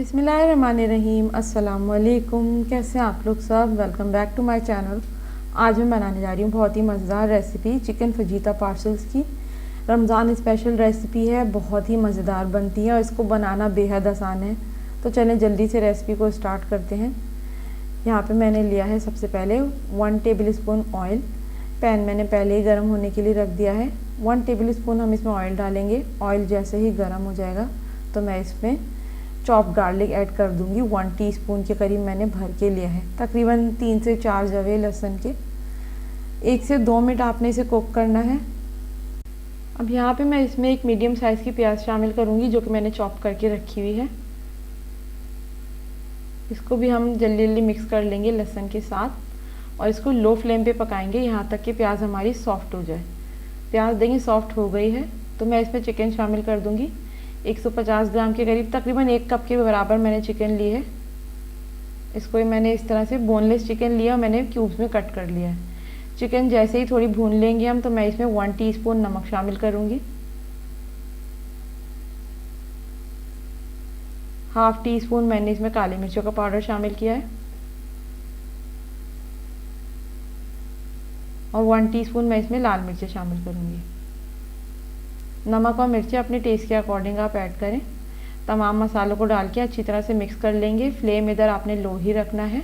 बिस्मिल्लाहिर्रहमानिर्रहीम। अस्सलाम वालेकुम। कैसे हैं आप लोग सब? Welcome back to my channel. आज मैं बनाने जा रही हूँ बहुत ही मज़ेदार रेसिपी चिकन फजीता पार्सल्स की। रमज़ान स्पेशल रेसिपी है, बहुत ही मज़ेदार बनती है और इसको बनाना बेहद आसान है। तो चलें जल्दी से रेसिपी को स्टार्ट करते हैं। यहाँ पे मैंने लिया है सबसे पहले 1 टेबल स्पून ऑयल। पैन मैंने पहले ही गर्म होने के लिए रख दिया है। 1 टेबल स्पून हम इसमें ऑयल डालेंगे। ऑयल जैसे ही गर्म हो जाएगा तो मैं इसमें चॉप गार्लिक ऐड कर दूंगी। 1 टीस्पून के करीब मैंने भर के लिया है। तकरीबन 3 से 4 जवे लहसुन के। 1 से 2 मिनट आपने इसे कुक करना है। अब यहाँ पे मैं इसमें एक मीडियम साइज़ की प्याज शामिल करूँगी जो कि मैंने चॉप करके रखी हुई है। इसको भी हम जल्दी जल्दी मिक्स कर लेंगे लहसुन के साथ और इसको लो फ्लेम पे पकाएंगे यहाँ तक कि प्याज हमारी सॉफ्ट हो जाए। प्याज देखिए सॉफ्ट हो गई है तो मैं इसमें चिकन शामिल कर दूँगी। 150 ग्राम के करीब, तकरीबन 1 कप के बराबर मैंने चिकन ली है। इसको मैंने इस तरह से बोनलेस चिकन लिया और मैंने क्यूब्स में कट कर लिया है। चिकन जैसे ही थोड़ी भून लेंगे हम तो मैं इसमें 1 टीस्पून नमक शामिल करूँगी। हाफ टी स्पून मैंने इसमें काली मिर्चों का पाउडर शामिल किया है और 1 टीस्पून मैं इसमें लाल मिर्चें शामिल करूँगी। नमक और मिर्ची अपने टेस्ट के अकॉर्डिंग आप ऐड करें। तमाम मसालों को डाल के अच्छी तरह से मिक्स कर लेंगे। फ्लेम इधर आपने लो ही रखना है।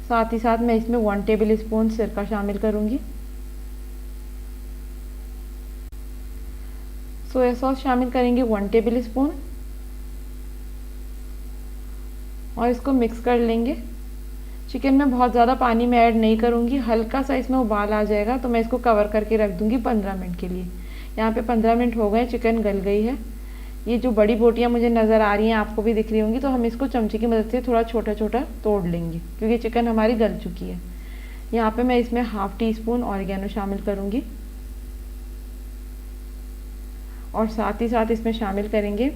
साथ ही साथ मैं इसमें 1 टेबल स्पून सिरका शामिल करूंगी। सोया सॉस शामिल करेंगे 1 टेबल स्पून और इसको मिक्स कर लेंगे। चिकन में बहुत ज़्यादा पानी में ऐड नहीं करूँगी, हल्का सा इसमें उबाल आ जाएगा तो मैं इसको कवर करके रख दूँगी 15 मिनट के लिए। यहाँ पे 15 मिनट हो गए, चिकन गल गई है। ये जो बड़ी बोटियाँ मुझे नज़र आ रही हैं, आपको भी दिख रही होंगी, तो हम इसको चमचे की मदद से थोड़ा छोटा छोटा तोड़ लेंगे क्योंकि चिकन हमारी गल चुकी है। यहाँ पर मैं इसमें हाफ टी स्पून ऑरिगेनो शामिल करूँगी और साथ ही साथ इसमें शामिल करेंगे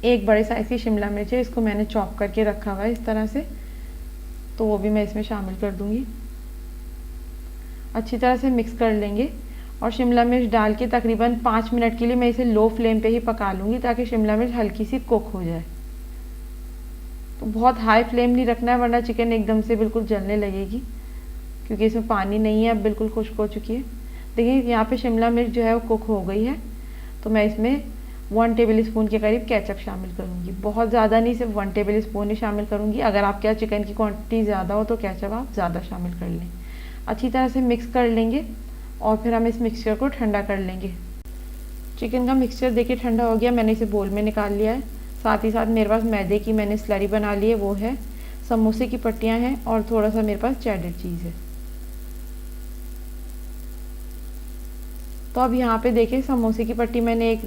1 बड़े साइज़ की शिमला मिर्च है। इसको मैंने चॉप करके रखा हुआ है इस तरह से, तो वो भी मैं इसमें शामिल कर दूंगी। अच्छी तरह से मिक्स कर लेंगे और शिमला मिर्च डाल के तकरीबन 5 मिनट के लिए मैं इसे लो फ्लेम पे ही पका लूँगी ताकि शिमला मिर्च हल्की सी कुक हो जाए। तो बहुत हाई फ्लेम नहीं रखना है वरना चिकन एकदम से बिल्कुल जलने लगेगी क्योंकि इसमें पानी नहीं है, अब बिल्कुल खुश्क हो चुकी है। देखिए यहाँ पे शिमला मिर्च जो है वो कुक हो गई है तो मैं इसमें 1 टेबल स्पून के करीब केचप शामिल करूँगी। बहुत ज़्यादा नहीं, सिर्फ 1 टेबल स्पून ही शामिल करूँगी। अगर आपके यहाँ चिकन की क्वांटिटी ज़्यादा हो तो केचप आप ज़्यादा शामिल कर लें। अच्छी तरह से मिक्स कर लेंगे और फिर हम इस मिक्सचर को ठंडा कर लेंगे। चिकन का मिक्सचर देखिए ठंडा हो गया, मैंने इसे बोल में निकाल लिया है। साथ ही साथ मेरे पास मैदे की मैंने स्लरी बना ली है, वो है। समोसे की पट्टियाँ हैं और थोड़ा सा मेरे पास चेडर चीज़ है। तो अब यहाँ पे देखिए समोसे की पट्टी मैंने एक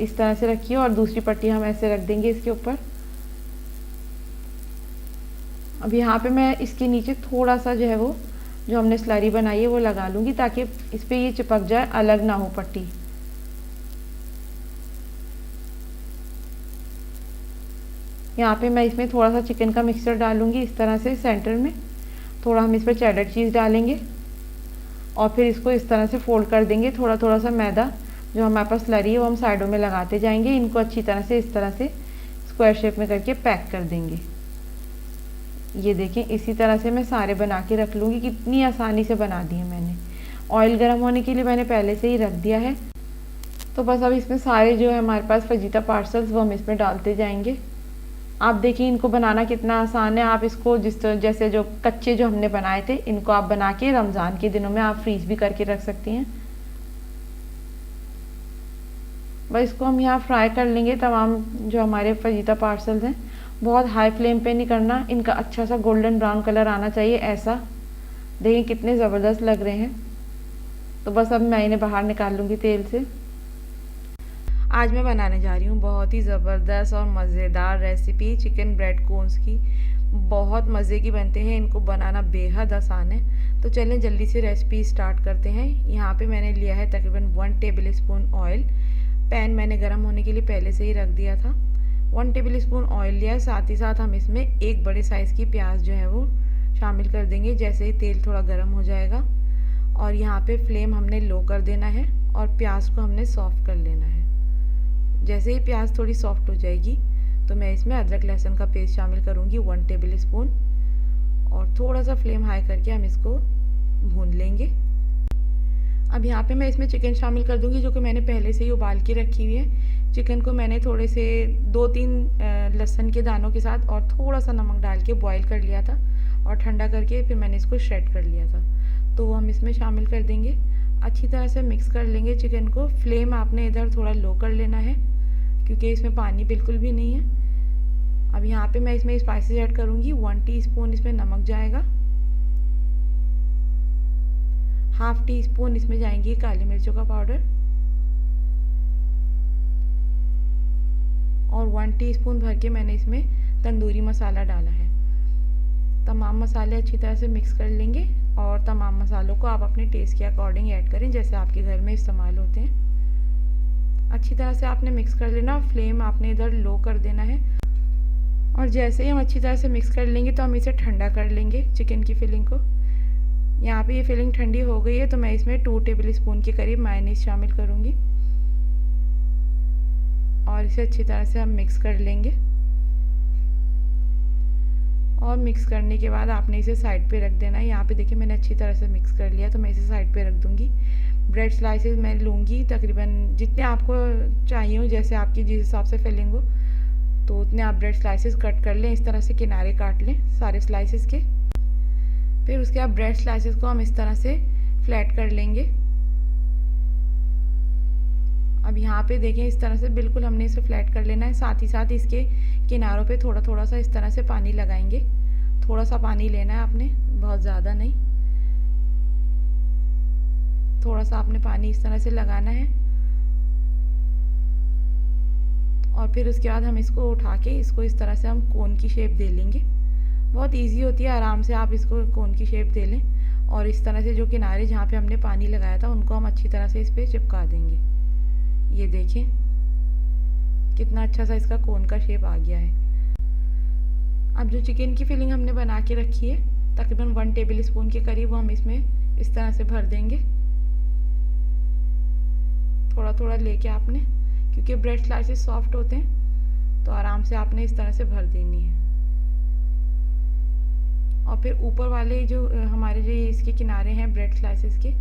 इस तरह से रखी है और दूसरी पट्टी हम ऐसे रख देंगे इसके ऊपर। अब यहाँ पे मैं इसके नीचे थोड़ा सा जो है वो जो हमने स्लरी बनाई है वो लगा लूँगी ताकि इस पर ये चिपक जाए, अलग ना हो पट्टी। यहाँ पे मैं इसमें थोड़ा सा चिकन का मिक्सचर डालूँगी इस तरह से सेंटर में। थोड़ा हम इस पर चेडर चीज़ डालेंगे और फिर इसको इस तरह से फोल्ड कर देंगे। थोड़ा थोड़ा सा मैदा जो हमारे पास स्लरी है वो हम साइडों में लगाते जाएंगे। इनको अच्छी तरह से इस तरह से स्क्वायर शेप में करके पैक कर देंगे। ये देखें, इसी तरह से मैं सारे बना के रख लूँगी। कितनी आसानी से बना दी है मैंने। ऑयल गर्म होने के लिए मैंने पहले से ही रख दिया है। तो बस अब इसमें सारे जो है हमारे पास फजीता पार्सल्स वो हम इसमें डालते जाएंगे। आप देखिए इनको बनाना कितना आसान है। आप इसको जैसे जो कच्चे जो हमने बनाए थे इनको आप बना के रमज़ान के दिनों में आप फ्रीज भी करके रख सकती हैं। बस इसको हम यहाँ फ्राई कर लेंगे। तमाम जो हमारे फजीता पार्सल्स हैं, बहुत हाई फ्लेम पे नहीं करना, इनका अच्छा सा गोल्डन ब्राउन कलर आना चाहिए। ऐसा देखिए कितने ज़बरदस्त लग रहे हैं। तो बस अब मैं इन्हें बाहर निकाल लूँगी तेल से। आज मैं बनाने जा रही हूँ बहुत ही ज़बरदस्त और मज़ेदार रेसिपी चिकन ब्रेड कोन्स की। बहुत मज़े की बनते हैं, इनको बनाना बेहद आसान है। तो चलें जल्दी से रेसिपी स्टार्ट करते हैं। यहाँ पे मैंने लिया है तकरीबन 1 टेबल स्पून ऑयल। पैन मैंने गर्म होने के लिए पहले से ही रख दिया था। 1 टेबल स्पून ऑयल लिया है। साथ ही साथ हम इसमें 1 बड़े साइज़ की प्याज जो है वो शामिल कर देंगे जैसे ही तेल थोड़ा गर्म हो जाएगा। और यहाँ पे फ्लेम हमने लो कर देना है और प्याज को हमने सॉफ्ट कर लेना है। जैसे ही प्याज थोड़ी सॉफ्ट हो जाएगी तो मैं इसमें अदरक लहसुन का पेस्ट शामिल करूँगी 1 टेबल स्पून, और थोड़ा सा फ्लेम हाई करके हम इसको भून लेंगे। अब यहाँ पे मैं इसमें चिकन शामिल कर दूँगी, जो कि मैंने पहले से ही उबाल के रखी हुई है। चिकन को मैंने थोड़े से 2-3 लहसुन के दानों के साथ और थोड़ा सा नमक डाल के बॉईल कर लिया था, और ठंडा करके फिर मैंने इसको श्रेड कर लिया था। तो वो हम इसमें शामिल कर देंगे। अच्छी तरह से मिक्स कर लेंगे चिकन को। फ्लेम आपने इधर थोड़ा लो कर लेना है, क्योंकि इसमें पानी बिल्कुल भी नहीं है। अब यहाँ पे मैं इसमें स्पाइसेस ऐड करूँगी। 1 टीस्पून इसमें नमक जाएगा, ½ टीस्पून इसमें जाएंगी काली मिर्चों का पाउडर, और 1 टीस्पून भर के मैंने इसमें तंदूरी मसाला डाला है। तमाम मसाले अच्छी तरह से मिक्स कर लेंगे, और तमाम मसालों को आप अपने टेस्ट के अकॉर्डिंग ऐड करें, जैसे आपके घर में इस्तेमाल होते हैं। अच्छी तरह से आपने मिक्स कर लेना। फ्लेम आपने इधर लो कर देना है, और जैसे ही हम अच्छी तरह से मिक्स कर लेंगे तो हम इसे ठंडा कर लेंगे चिकन की फिलिंग को। यहाँ पे ये फिलिंग ठंडी हो गई है, तो मैं इसमें 2 टेबल स्पून के करीब मायोनीज शामिल करूँगी, और इसे अच्छी तरह से हम मिक्स कर लेंगे। और मिक्स करने के बाद आपने इसे साइड पे रख देना है। यहाँ पे देखिए मैंने अच्छी तरह से मिक्स कर लिया, तो मैं इसे साइड पे रख दूँगी। ब्रेड स्लाइसेस मैं लूँगी तकरीबन जितने आपको चाहिए हो, जैसे आपकी जिस हिसाब से फिलिंग हो, तो उतने आप ब्रेड स्लाइसेस कट कर लें। इस तरह से किनारे काट लें सारे स्लाइसेस के। फिर उसके बाद ब्रेड स्लाइसेस को हम इस तरह से फ्लैट कर लेंगे। अब यहाँ पे देखें इस तरह से बिल्कुल हमने इसे फ्लैट कर लेना है। साथ ही साथ इसके किनारों पे थोड़ा थोड़ा सा इस तरह से पानी लगाएंगे। थोड़ा सा पानी लेना है आपने, बहुत ज़्यादा नहीं, थोड़ा सा आपने पानी इस तरह से लगाना है। और फिर उसके बाद हम इसको उठा के इसको इस तरह से हम कोन की शेप दे लेंगे। बहुत इजी होती है, आराम से आप इसको कोन की शेप दे लें। और इस तरह से जो किनारे जहाँ पे हमने पानी लगाया था उनको हम अच्छी तरह से इस पर चिपका देंगे। ये देखें कितना अच्छा सा इसका कोन का शेप आ गया है। अब जो चिकन की फिलिंग हमने बना के रखी है तकरीबन 1 टेबल स्पून के करीब, वो हम इसमें इस तरह से भर देंगे, थोड़ा थोड़ा लेके आपने, क्योंकि ब्रेड स्लाइसेस सॉफ्ट होते हैं तो आराम से आपने इस तरह से भर देनी है। और फिर ऊपर वाले जो हमारे जो इसके किनारे हैं ब्रेड स्लाइसेस के,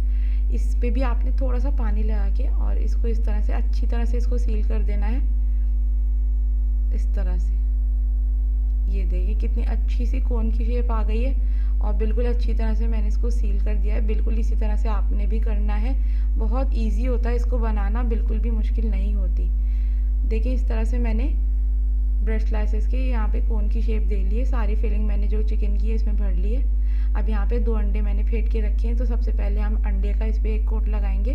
इस पे भी आपने थोड़ा सा पानी लगा के और इसको इस तरह से अच्छी तरह से इसको सील कर देना है, इस तरह से। ये देखिए कितनी अच्छी सी कोन की शेप आ गई है, और बिल्कुल अच्छी तरह से मैंने इसको सील कर दिया है। बिल्कुल इसी तरह से आपने भी करना है। बहुत इजी होता है इसको बनाना, बिल्कुल भी मुश्किल नहीं होती। देखिए इस तरह से मैंने ब्रेड स्लाइसेस के यहाँ पे कोन की शेप दे ली है। सारी फिलिंग मैंने जो चिकन की है इसमें भर ली है। अब यहाँ पे 2 अंडे मैंने फेंट के रखे हैं, तो सबसे पहले हम अंडे का इस पर एक कोट लगाएंगे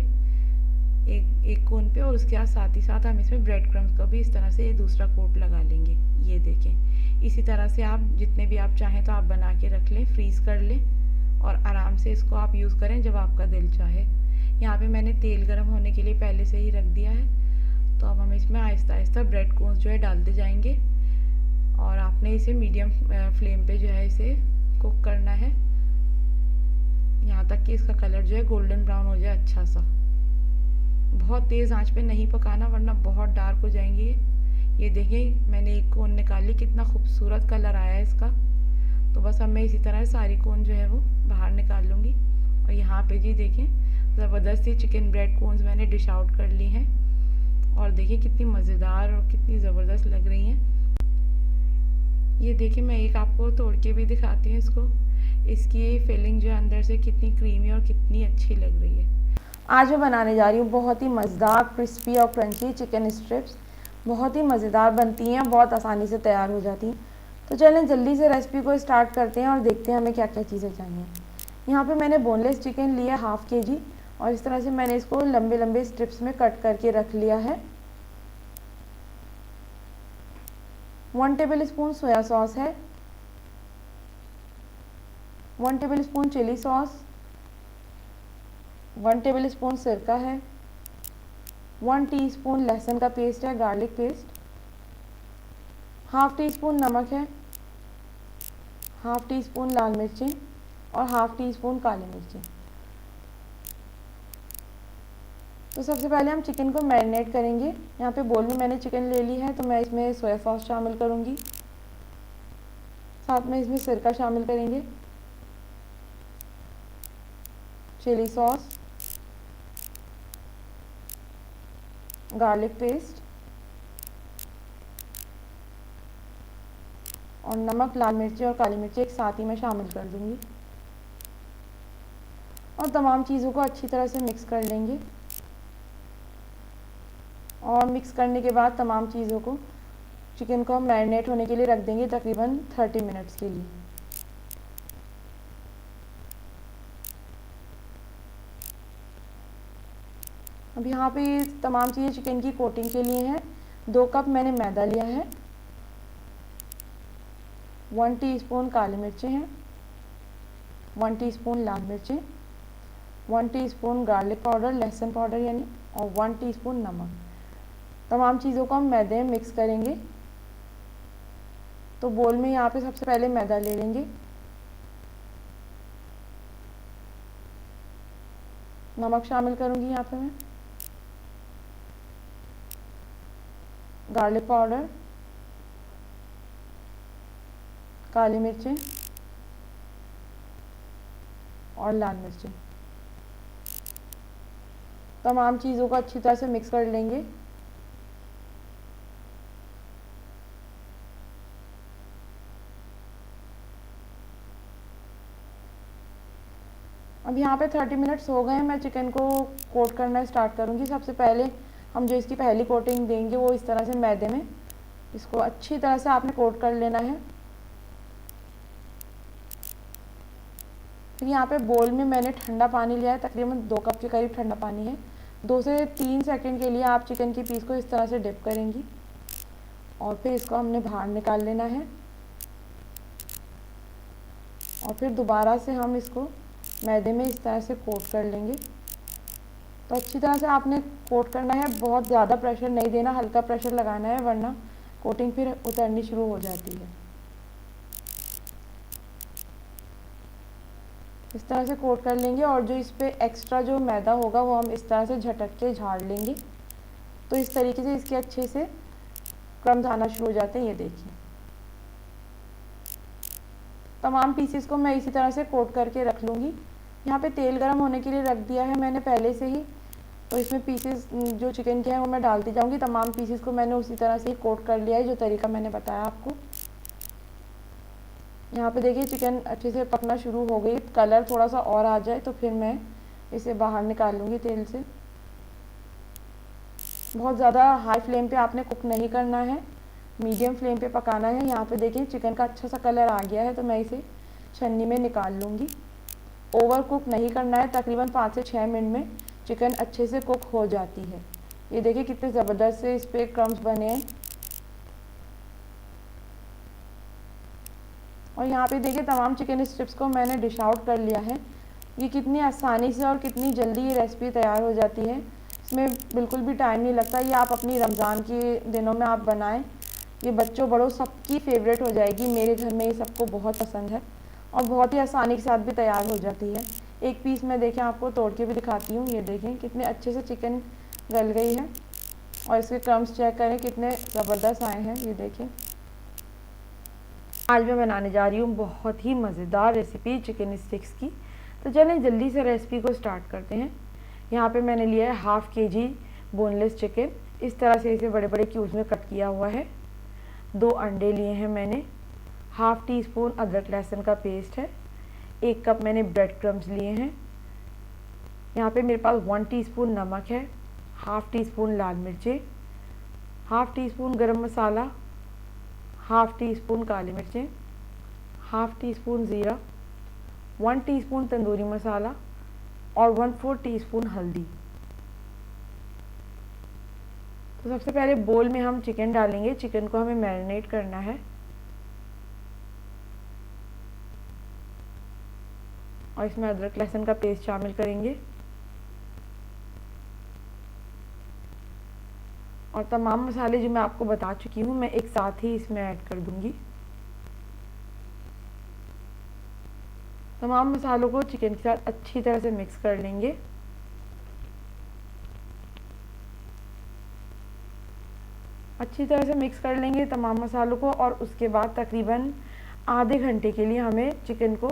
एक कोन पे, और उसके साथ ही साथ हम इसमें ब्रेड क्रम्स का भी इस तरह से दूसरा कोट लगा लेंगे। ये देखें, इसी तरह से आप जितने भी आप चाहें तो आप बना के रख लें, फ्रीज़ कर लें, और आराम से इसको आप यूज़ करें जब आपका दिल चाहे। यहाँ पे मैंने तेल गर्म होने के लिए पहले से ही रख दिया है, तो अब हम इसमें आहिस्ता आहिस्ता ब्रेड कोन्स जो है डालते जाएंगे, और आपने इसे मीडियम फ्लेम पे जो है इसे कुक करना है, यहाँ तक कि इसका कलर जो है गोल्डन ब्राउन हो जाए अच्छा सा। बहुत तेज़ आंच पे नहीं पकाना, वरना बहुत डार्क हो जाएंगे। ये देखिए मैंने एक कोन निकाली, कितना खूबसूरत कलर आया है इसका। तो बस अब मैं इसी तरह सारी कोन जो है वो बाहर निकाल लूँगी। और यहाँ पे जी देखें ज़बरदस्त ही चिकन ब्रेड कोन्स मैंने डिश आउट कर ली हैं, और देखिए कितनी मज़ेदार और कितनी ज़बरदस्त लग रही हैं। ये देखिए मैं एक आपको तोड़ के भी दिखाती हूँ इसको। इसकी ये फिलिंग जो है अंदर से कितनी क्रीमी और कितनी अच्छी लग रही है। आज मैं बनाने जा रही हूँ बहुत ही मज़ेदार क्रिस्पी और क्रंची चिकन स्ट्रिप्स। बहुत ही मज़ेदार बनती हैं, बहुत आसानी से तैयार हो जाती हैं। तो चलें जल्दी से रेसिपी को स्टार्ट करते हैं और देखते हैं हमें क्या क्या चीज़ें चाहिए। यहाँ पे मैंने बोनलेस चिकन लिया 1/2 kg, और इस तरह से मैंने इसको लंबे लंबे स्ट्रिप्स में कट करके रख लिया है। 1 टेबल स्पून सोया सॉस है, 1 tablespoon chilli sauce, 1 tablespoon सिरका है, 1 टीस्पून लहसुन का पेस्ट है, गार्लिक पेस्ट, ½ टीस्पून नमक है, ½ टीस्पून लाल मिर्चें, और ½ टीस्पून काली मिर्चें। तो सबसे पहले हम चिकन को मैरिनेट करेंगे। यहाँ पे बोल में मैंने चिकन ले ली है, तो मैं इसमें सोया सॉस शामिल करूँगी, साथ में इसमें सिरका शामिल करेंगे, चिली सॉस, गार्लिक पेस्ट और नमक, लाल मिर्ची और काली मिर्ची एक साथ ही मैं शामिल कर दूँगी और तमाम चीज़ों को अच्छी तरह से मिक्स कर लेंगे। और मिक्स करने के बाद तमाम चीज़ों को, चिकन को हम मैरिनेट होने के लिए रख देंगे तकरीबन 30 मिनट्स के लिए। अब यहाँ पे तमाम चीज़ें चिकन की कोटिंग के लिए हैं। 2 कप मैंने मैदा लिया है, 1 टीस्पून काली मिर्चें हैं, 1 टीस्पून लाल मिर्चें, 1 टीस्पून गार्लिक पाउडर, लहसुन पाउडर यानी, और 1 टीस्पून नमक। तमाम चीज़ों को हम मैदे में मिक्स करेंगे। तो बोल में यहाँ पे सबसे पहले मैदा ले लेंगे, नमक शामिल करूँगी यहाँ पे मैं, गार्लिक पाउडर, काली मिर्चें और लाल मिर्चें। तमाम चीज़ों को अच्छी तरह से मिक्स कर लेंगे। अब यहाँ पे 30 मिनट्स हो गए हैं। मैं चिकन को कोट करना स्टार्ट करूँगी। सबसे पहले हम जो इसकी पहली कोटिंग देंगे वो इस तरह से मैदे में इसको अच्छी तरह से आपने कोट कर लेना है। फिर यहाँ पे बोल में मैंने ठंडा पानी लिया है, तकरीबन 2 कप के करीब ठंडा पानी है। 2 से 3 सेकंड के लिए आप चिकन की पीस को इस तरह से डिप करेंगी और फिर इसको हमने बाहर निकाल लेना है और फिर दोबारा से हम इसको मैदे में इस तरह से कोट कर लेंगे। तो अच्छी तरह से आपने कोट करना है, बहुत ज़्यादा प्रेशर नहीं देना, हल्का प्रेशर लगाना है वरना कोटिंग फिर उतरनी शुरू हो जाती है। इस तरह से कोट कर लेंगे और जो इस पे एक्स्ट्रा जो मैदा होगा वो हम इस तरह से झटक के झाड़ लेंगे। तो इस तरीके से इसके अच्छे से क्रम्स आना शुरू हो जाते हैं। ये देखिए, तमाम पीसेस को मैं इसी तरह से कोट करके रख लूँगी। यहाँ पे तेल गरम होने के लिए रख दिया है मैंने पहले से ही, तो इसमें पीसेस जो चिकन के हैं वो मैं डालती जाऊँगी। तमाम पीसेस को मैंने उसी तरह से ही कोट कर लिया है जो तरीका मैंने बताया आपको। यहाँ पे देखिए चिकन अच्छे से पकना शुरू हो गई, कलर थोड़ा सा और आ जाए तो फिर मैं इसे बाहर निकाल लूँगी तेल से। बहुत ज़्यादा हाई फ्लेम पे आपने कुक नहीं करना है, मीडियम फ्लेम पे पकाना है। यहाँ पे देखिए चिकन का अच्छा सा कलर आ गया है, तो मैं इसे छन्नी में निकाल लूँगी। ओवर कुक नहीं करना है, तकरीबन 5 से 6 मिनट में चिकन अच्छे से कुक हो जाती है। ये देखिए कितने ज़बरदस्त से इस पर क्रम्स बने हैं। और यहाँ पे देखिए तमाम चिकन स्ट्रिप्स को मैंने डिश आउट कर लिया है। ये कितनी आसानी से और कितनी जल्दी ये रेसिपी तैयार हो जाती है, इसमें बिल्कुल भी टाइम नहीं लगता। ये आप अपनी रमज़ान के दिनों में आप बनाएं, ये बच्चों बड़ों सबकी फेवरेट हो जाएगी। मेरे घर में ये सबको बहुत पसंद है और बहुत ही आसानी के साथ भी तैयार हो जाती है। एक पीस में देखें आपको तोड़ के भी दिखाती हूँ। ये देखें कितने अच्छे से चिकन गल गई है और इसके क्रम्स चेक करें कितने ज़बरदस्त आए हैं। ये देखें, आज मैं बनाने जा रही हूँ बहुत ही मज़ेदार रेसिपी चिकन स्टिक्स की। तो चलें जल्दी से रेसिपी को स्टार्ट करते हैं। यहाँ पे मैंने लिया है ½ kg बोनलेस चिकन। इस तरह से इसे बड़े बड़े क्यूब्स में कट किया हुआ है। 2 अंडे लिए हैं मैंने, ½ टीस्पून अदरक लहसुन का पेस्ट है, 1 कप मैंने ब्रेड क्रम्स लिए हैं। यहाँ पे मेरे पास 1 टीस्पून नमक है, ½ टीस्पून लाल मिर्चें, ½ टीस्पून गरम मसाला, ½ टीस्पून काली मिर्चें, ½ टीस्पून ज़ीरा, 1 टीस्पून तंदूरी मसाला और 1/4 टीस्पून हल्दी। तो सबसे पहले बोल में हम चिकन डालेंगे। चिकन को हमें मैरिनेट करना है और इसमें अदरक लहसुन का पेस्ट शामिल करेंगे और तमाम मसाले जो मैं आपको बता चुकी हूँ मैं एक साथ ही इसमें ऐड कर दूंगी। तमाम मसालों को चिकन के साथ अच्छी तरह से मिक्स कर लेंगे। अच्छी तरह से मिक्स कर लेंगे तमाम मसालों को और उसके बाद तकरीबन आधे घंटे के लिए हमें चिकन को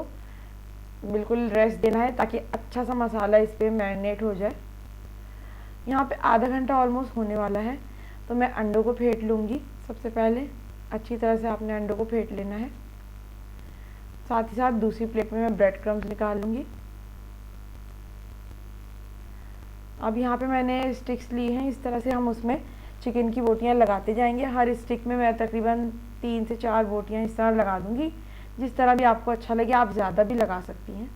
बिल्कुल रेस्ट देना है ताकि अच्छा सा मसाला इस पर मैरिनेट हो जाए। यहाँ पे आधा घंटा ऑलमोस्ट होने वाला है, तो मैं अंडों को फेंट लूँगी। सबसे पहले अच्छी तरह से आपने अंडों को फेंट लेना है। साथ ही साथ दूसरी प्लेट में मैं ब्रेड क्रम्स निकाल लूँगी। अब यहाँ पे मैंने स्टिक्स ली हैं, इस तरह से हम उसमें चिकन की बोटियाँ लगाते जाएंगे। हर स्टिक में मैं तकरीबन 3 से 4 बोटियाँ इस तरह लगा दूँगी, जिस तरह भी आपको अच्छा लगे, आप ज़्यादा भी लगा सकती हैं।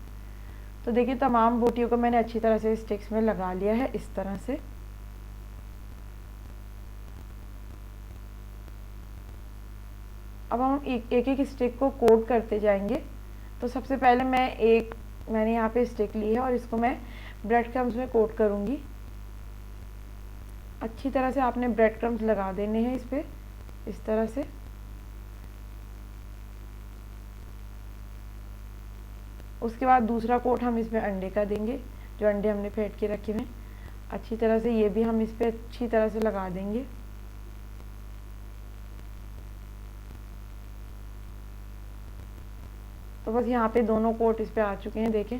तो देखिए तमाम बोटियों को मैंने अच्छी तरह से स्टिक्स में लगा लिया है इस तरह से। अब हम एक एक स्टिक को कोट करते जाएंगे। तो सबसे पहले मैंने यहाँ पे स्टिक ली है और इसको मैं ब्रेड क्रम्स में कोट करूँगी। अच्छी तरह से आपने ब्रेड क्रम्स लगा देने हैं इस पर, इस तरह से। उसके बाद दूसरा कोट हम इसमें अंडे का देंगे, जो अंडे हमने फेंट के रखे हुए हैं। अच्छी तरह से ये भी हम इस पर अच्छी तरह से लगा देंगे। तो बस यहाँ पे दोनों कोट इस पे आ चुके हैं देखें,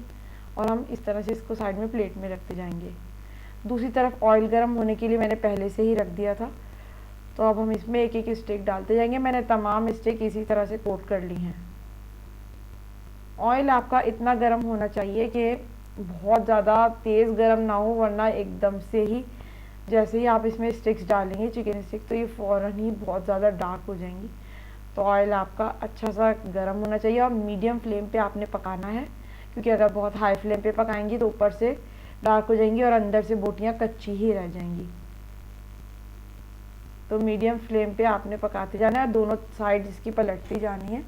और हम इस तरह से इसको साइड में प्लेट में रखते जाएंगे। दूसरी तरफ ऑयल गर्म होने के लिए मैंने पहले से ही रख दिया था, तो अब हम इसमें एक एक स्टिक डालते जाएंगे। मैंने तमाम स्टिक इसी तरह से कोट कर ली हैं। ऑयल आपका इतना गर्म होना चाहिए कि बहुत ज़्यादा तेज़ गर्म ना हो, वरना एकदम से ही जैसे ही आप इसमें स्टिक्स डालेंगे चिकन स्टिक, तो ये फ़ौरन ही बहुत ज़्यादा डार्क हो जाएंगी। तो ऑयल आपका अच्छा सा गर्म होना चाहिए और मीडियम फ्लेम पे आपने पकाना है, क्योंकि अगर बहुत हाई फ्लेम पे पकाएंगी तो ऊपर से डार्क हो जाएंगी और अंदर से बोटियाँ कच्ची ही रह जाएंगी। तो मीडियम फ्लेम पे आपने पकाते जाना है, दोनों साइड इसकी पलटती जानी है।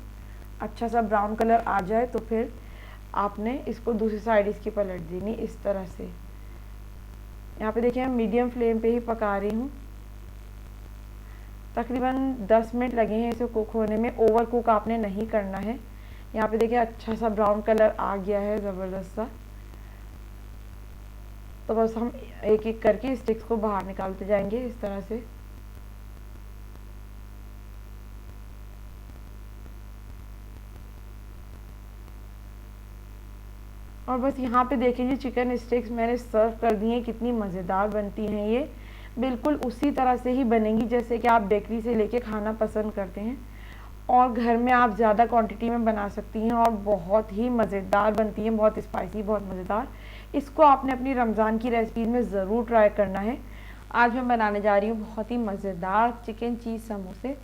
अच्छा सा ब्राउन कलर आ जाए तो फिर आपने इसको दूसरी साइड इसकी पलट देनी इस तरह से। यहाँ पे देखिए मैं मीडियम फ्लेम पे ही पका रही हूँ। तकरीबन 10 मिनट लगे हैं इसे कुक होने में, ओवर कुक आपने नहीं करना है। यहाँ पे देखिए अच्छा सा ब्राउन कलर आ गया है ज़बरदस्त सा। तो बस हम एक एक करके स्टिक्स को बाहर निकालते जाएंगे इस तरह से। और बस यहाँ पे देखेंगे चिकन स्टिक्स मैंने सर्व कर दी हैं, कितनी मज़ेदार बनती हैं ये। बिल्कुल उसी तरह से ही बनेंगी जैसे कि आप बेकरी से लेके खाना पसंद करते हैं, और घर में आप ज़्यादा क्वांटिटी में बना सकती हैं और बहुत ही मज़ेदार बनती हैं, बहुत स्पाइसी, बहुत मज़ेदार। इसको आपने अपनी रमज़ान की रेसिपी में ज़रूर ट्राई करना है। आज मैं बनाने जा रही हूँ बहुत ही मज़ेदार चिकन चीज़ समोसे।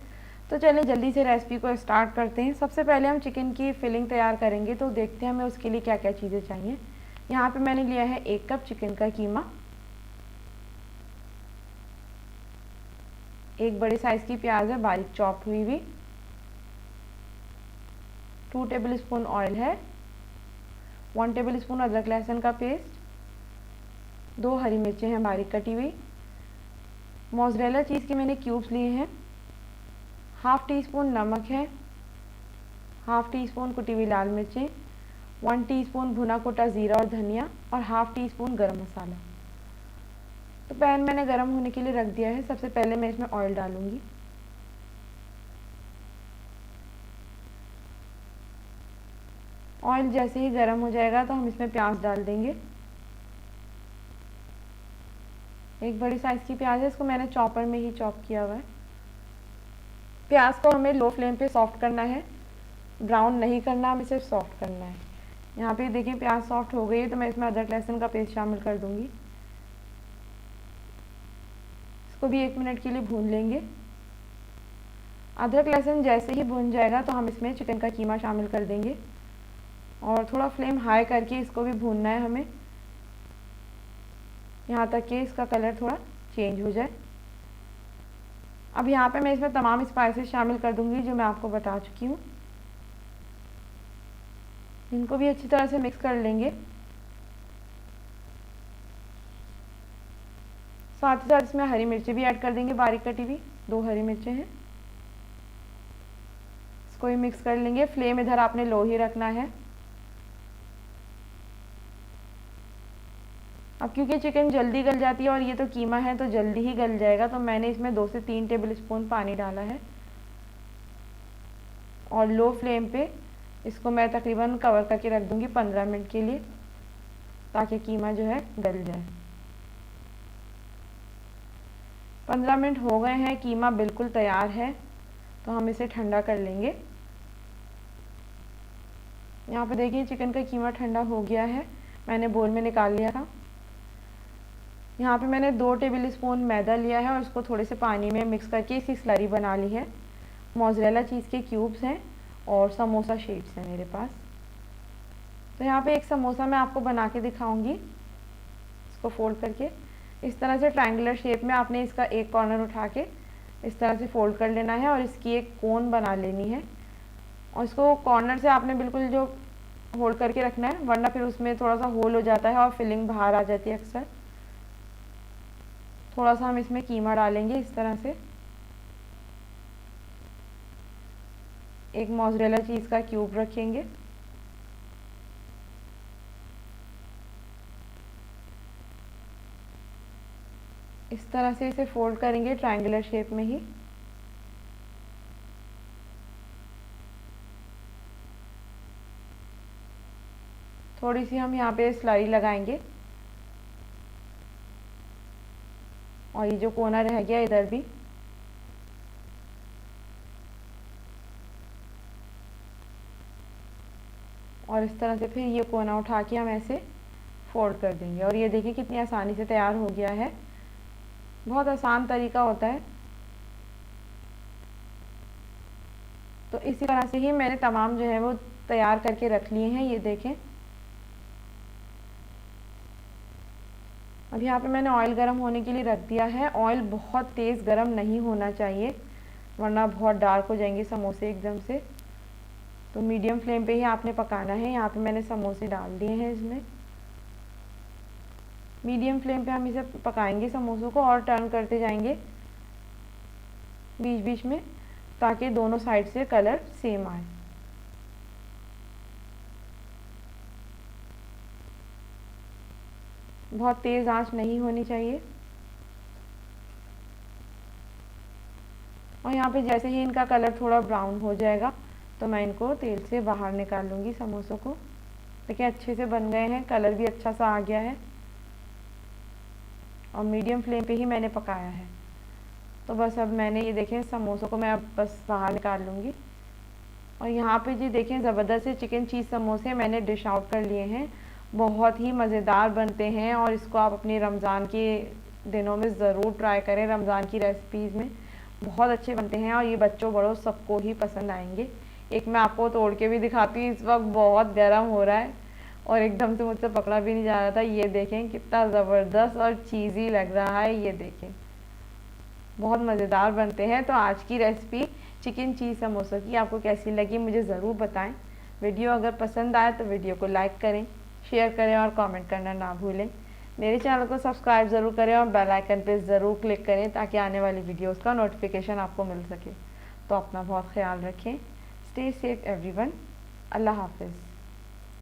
तो चलिए जल्दी से रेसिपी को स्टार्ट करते हैं। सबसे पहले हम चिकन की फिलिंग तैयार करेंगे, तो देखते हैं हमें उसके लिए क्या क्या चीज़ें चाहिए। यहाँ पे मैंने लिया है 1 कप चिकन का कीमा, 1 बड़े साइज़ की प्याज है बारीक चॉप हुई हुई, 2 टेबल स्पून ऑयल है, 1 टेबल स्पून अदरक लहसुन का पेस्ट, 2 हरी मिर्चें हैं बारीक कटी हुई, मोज़रेला चीज़ के मैंने क्यूब्स लिए हैं, हाफ़ टी स्पून नमक है, हाफ़ टी स्पून कुटी हुई लाल मिर्चें, 1 टीस्पून भुना कुटा ज़ीरा और धनिया, और हाफ़ टी स्पून गरम मसाला। तो पैन मैंने गरम होने के लिए रख दिया है। सबसे पहले मैं इसमें ऑयल डालूंगी। ऑयल जैसे ही गरम हो जाएगा तो हम इसमें प्याज डाल देंगे। 1 बड़ी साइज़ की प्याज है, इसको मैंने चॉपर में ही चॉप किया हुआ है। प्याज को हमें लो फ्लेम पे सॉफ्ट करना है, ब्राउन नहीं करना, हमें सिर्फ सॉफ्ट करना है। यहाँ पे देखिए प्याज सॉफ्ट हो गई है, तो मैं इसमें अदरक लहसुन का पेस्ट शामिल कर दूंगी। इसको भी 1 मिनट के लिए भून लेंगे। अदरक लहसुन जैसे ही भून जाएगा तो हम इसमें चिकन का कीमा शामिल कर देंगे और थोड़ा फ्लेम हाई करके इसको भी भूनना है हमें, यहाँ तक कि इसका कलर थोड़ा चेंज हो जाए। अब यहाँ पे मैं इसमें तमाम स्पाइसेस शामिल कर दूंगी जो मैं आपको बता चुकी हूँ। इनको भी अच्छी तरह से मिक्स कर लेंगे। साथ ही साथ इसमें हरी मिर्ची भी ऐड कर देंगे बारीक कटी हुई, 2 हरी मिर्चें हैं। इसको भी मिक्स कर लेंगे। फ्लेम इधर आपने लो ही रखना है। अब क्योंकि चिकन जल्दी गल जाती है और ये तो कीमा है तो जल्दी ही गल जाएगा, तो मैंने इसमें 2 से 3 टेबल स्पून पानी डाला है और लो फ्लेम पे इसको मैं तकरीबन कवर करके रख दूँगी 15 मिनट के लिए, ताकि कीमा जो है गल जाए। 15 मिनट हो गए हैं, कीमा बिल्कुल तैयार है, तो हम इसे ठंडा कर लेंगे। यहाँ पे देखिए चिकन का कीमा ठंडा हो गया है, मैंने बोल में निकाल लिया था। यहाँ पे मैंने 2 टेबल स्पून मैदा लिया है और उसको थोड़े से पानी में मिक्स करके इसकी स्लरी बना ली है। मोज़रेला चीज़ के क्यूब्स हैं और समोसा शीट्स हैं मेरे पास। तो यहाँ पे एक समोसा मैं आपको बना के दिखाऊंगी। इसको फोल्ड करके इस तरह से ट्रायंगुलर शेप में आपने इसका एक कॉर्नर उठा के इस तरह से फोल्ड कर लेना है और इसकी एक कोन बना लेनी है। और इसको कॉर्नर से आपने बिल्कुल जो होल्ड करके रखना है, वरना फिर उसमें थोड़ा सा होल हो जाता है और फिलिंग बाहर आ जाती है अक्सर। थोड़ा सा हम इसमें कीमा डालेंगे इस तरह से। एक मोज़रेला चीज़ का क्यूब रखेंगे। इस तरह से इसे फोल्ड करेंगे ट्रायंगुलर शेप में ही। थोड़ी सी हम यहाँ पे स्लाइड लगाएंगे और ये जो कोना रह गया इधर भी और इस तरह से फिर ये कोना उठा के हम ऐसे फोल्ड कर देंगे। और ये देखिए कितनी आसानी से तैयार हो गया है, बहुत आसान तरीका होता है। तो इसी तरह से ही मैंने तमाम जो है वो तैयार करके रख लिए हैं। ये देखें, अब यहाँ पे मैंने ऑयल गरम होने के लिए रख दिया है। ऑयल बहुत तेज़ गरम नहीं होना चाहिए, वरना बहुत डार्क हो जाएंगे समोसे एकदम से। तो मीडियम फ्लेम पे ही आपने पकाना है। यहाँ पे मैंने समोसे डाल दिए हैं इसमें। मीडियम फ्लेम पे हम इसे पकाएंगे समोसों को और टर्न करते जाएंगे बीच बीच में, ताकि दोनों साइड से कलर सेम आए। बहुत तेज़ आंच नहीं होनी चाहिए। और यहाँ पे जैसे ही इनका कलर थोड़ा ब्राउन हो जाएगा तो मैं इनको तेल से बाहर निकाल लूँगी समोसों को। देखिए अच्छे से बन गए हैं, कलर भी अच्छा सा आ गया है और मीडियम फ्लेम पे ही मैंने पकाया है। तो बस अब मैंने ये देखें समोसों को मैं अब बस बाहर निकाल लूँगी। और यहाँ पे जी देखें ज़बरदस्त से चिकन चीज़ समोसे मैंने डिश आउट कर लिए हैं। बहुत ही मज़ेदार बनते हैं और इसको आप अपने रमज़ान के दिनों में ज़रूर ट्राई करें। रमज़ान की रेसिपीज़ में बहुत अच्छे बनते हैं और ये बच्चों बड़ों सबको ही पसंद आएंगे। एक मैं आपको तोड़ के भी दिखाती हूँ, इस वक्त बहुत गर्म हो रहा है और एकदम से मुझसे पकड़ा भी नहीं जा रहा था। ये देखें कितना ज़बरदस्त और चीज़ी लग रहा है। ये देखें बहुत मज़ेदार बनते हैं। तो आज की रेसिपी चिकन चीज़ समोसा की आपको कैसी लगी मुझे ज़रूर बताएं। वीडियो अगर पसंद आए तो वीडियो को लाइक करें, शेयर करें और कमेंट करना ना भूलें। मेरे चैनल को सब्सक्राइब ज़रूर करें और बेल आइकन पर ज़रूर क्लिक करें ताकि आने वाली वीडियोज़ का नोटिफिकेशन आपको मिल सके। तो अपना बहुत ख्याल रखें। Stay safe everyone. अल्लाह हाफिज़।